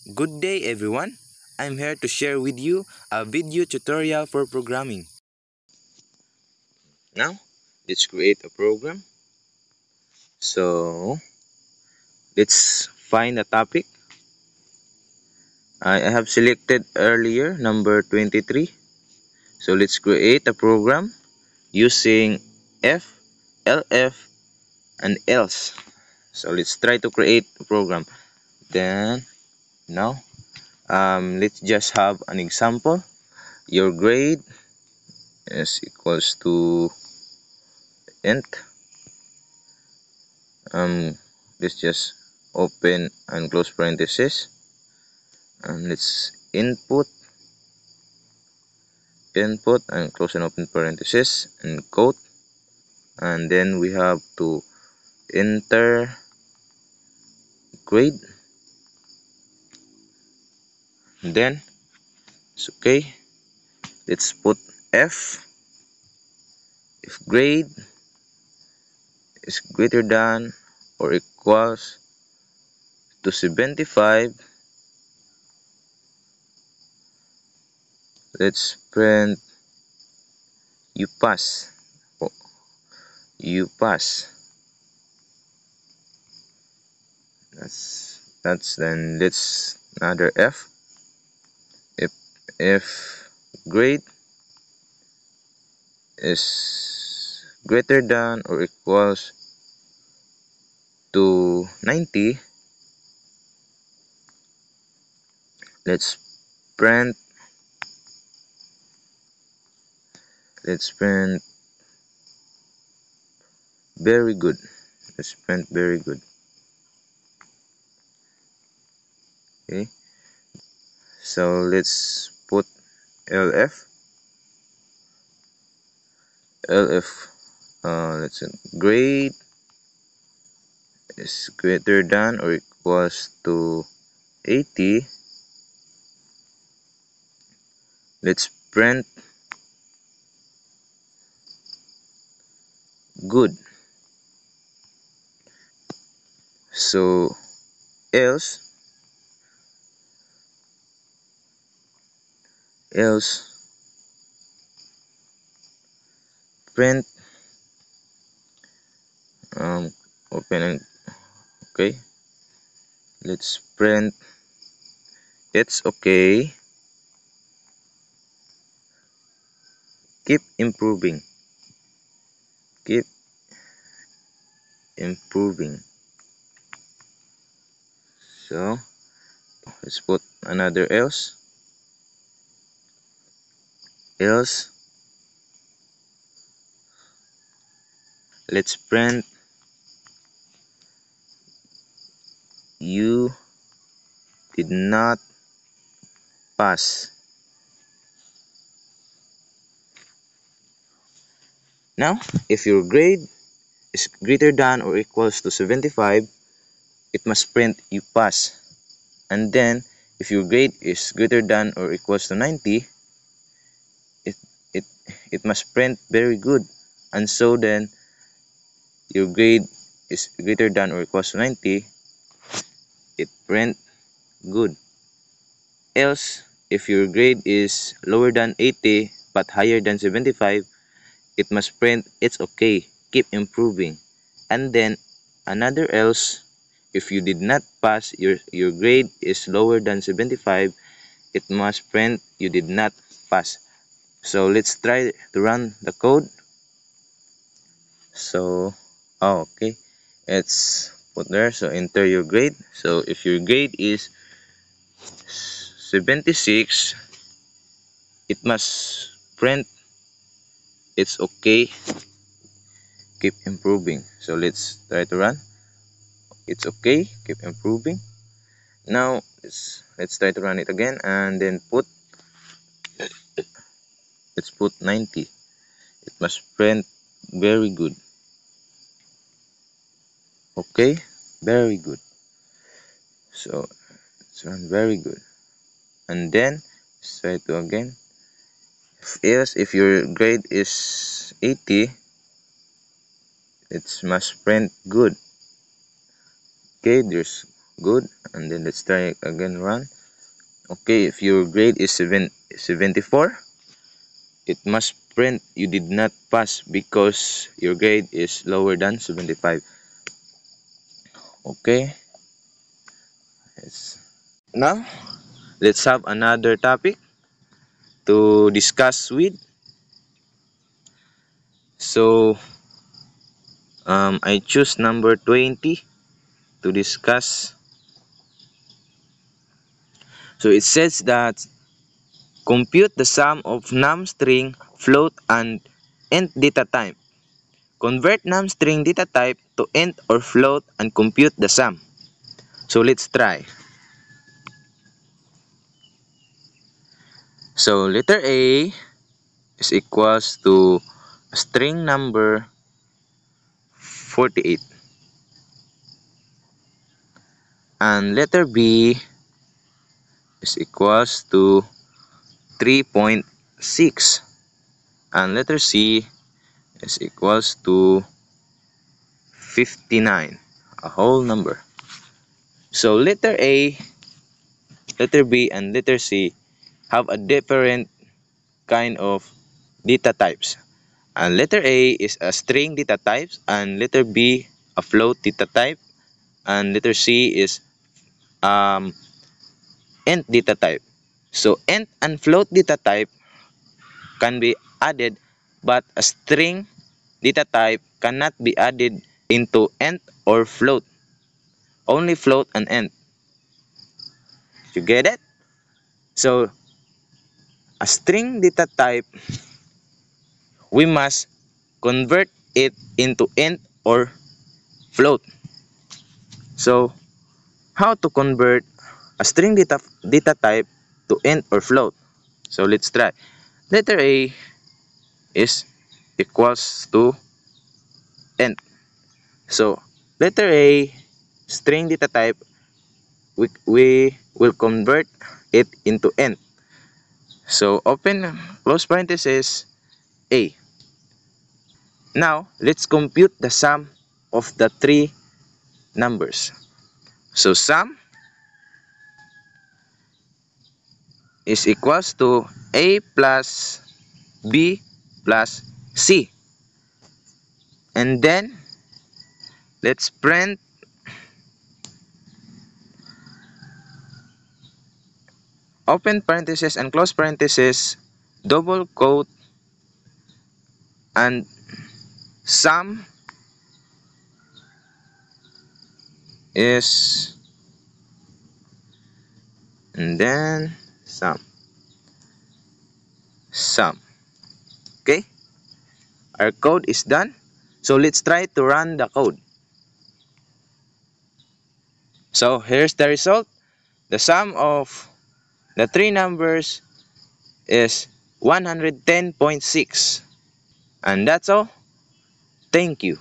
Good day everyone! I'm here to share with you a video tutorial for programming. Now, let's create a program. So, let's find a topic. I have selected earlier number 23. So, let's create a program using F, LF, and else. So, let's try to create a program. Then, now, let's just have an example. Your grade is equals to int. Let's just open and close parenthesis, and let's input and close and open parenthesis and quote, and then we have to enter grade. Then it's okay. Let's put F if grade is greater than or equals to 75. Let's print you pass. Oh, you pass. That's then let's another F if grade is greater than or equals to 90. let's print let's print very good. Let's print very good. Okay, so let's put LF. Let's say grade is greater than or equals to 80. Let's print good. So else print open and okay, let's print it's okay, keep improving. keep improving. So let's put another else. Let's print you did not pass. Now, if your grade is greater than or equals to 75, it must print you pass. And then, if your grade is greater than or equals to 90, it, it, it must print very good. And so then, your grade is greater than or equals to 90, it print good. Else, if your grade is lower than 80 but higher than 75, it must print it's okay, keep improving. And then another else, if you did not pass, your grade is lower than 75, it must print you did not pass. So let's try to run the code. So okay, it's put there. So enter your grade. So if your grade is 76, it must print it's okay, keep improving. So let's try to run. It's okay, keep improving. Now let's try to run it again, and then let's put 90. It must print very good. Okay, very good. So it's run very good. And then let's try to again. If your grade is 80, it must print good. Okay, there's Good. And then let's try again, run. Okay, if your grade is 74, it must print you did not pass because your grade is lower than 75. Okay. Yes. Now, let's have another topic to discuss with. So, I choose number 20 to discuss. So it says that compute the sum of num string, float, and int data type. Convert num string data type to int or float and compute the sum. So let's try. So letter A is equals to string number 48. And letter B is equals to 3.6. And letter C is equals to 59, a whole number. So letter A, letter B, and letter C have a different kind of data types. And letter A is a string data type, and letter B a float data type, and letter C is int data type. So int and float data type can be added, but a string data type cannot be added into int or float. Only float and int. You get it? So a string data type, we must convert it into int or float. So how to convert a string data type to int or float? So let's try. Letter A is equals to int. So letter A, string data type, we will convert it into int. So open close parenthesis A. Now let's compute the sum of the three numbers. So sum is equals to A plus B plus C. And then let's print open parenthesis and close parenthesis, double quote, and sum is, and then sum. Okay, our code is done. So let's try to run the code. So here's the result. The sum of the three numbers is 110.6. And that's all. Thank you.